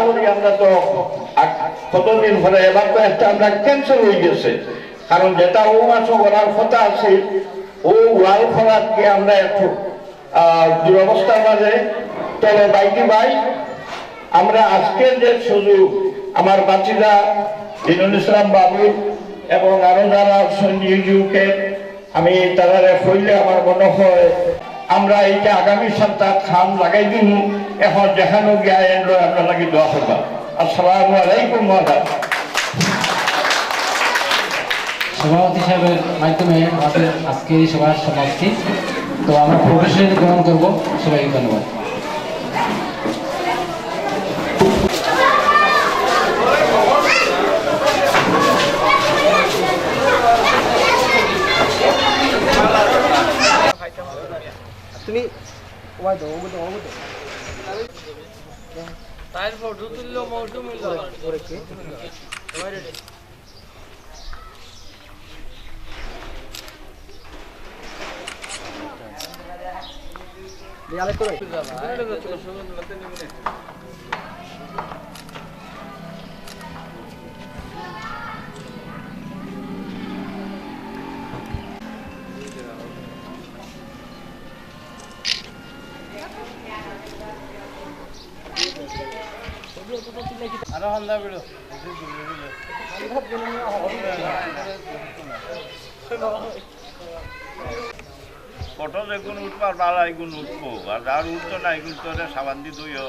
করি আমরা তো কতদিন পরে এবার তো একটা আমরা ক্যান্সেল হয়ে গেছে, কারণ যেটা ও মাসও করার কথা আছে ও লাল ফলাকে আমরা একটু দুরবস্থার মাঝে। তবে বাইকি ভাই আমরা আজকের যে সুযোগ আমার বাচ্চারা দিনুল ইসলাম বাবু এবং আরো যারা ইউকে আমি তারা হইলে আমার মনে হয় আমরা এইটা আগামী সপ্তাহ খাম লাগাই দিন। এখন যেখানে গিয়ে এলো আমরা লাগি দোয়া করবা। আসসালামু আলাইকুম। সভাপতি সাহেবের মাধ্যমে আমাদের আজকের এই সভার সমাপ্তি। তো আমরা প্রফেশনালি গ্রহণ করবো। সবাইকে ধন্যবাদ। তুমি ওয়াই দাও তার ফটো তুললো মৌসুম আরেক করে আরো হান্দা বিড়ো ফটো যেগুন উঠবার বালা এগুন উঠবো, আর যার উঠতো না এগুন তো সাবান দিয়ে ধুইও।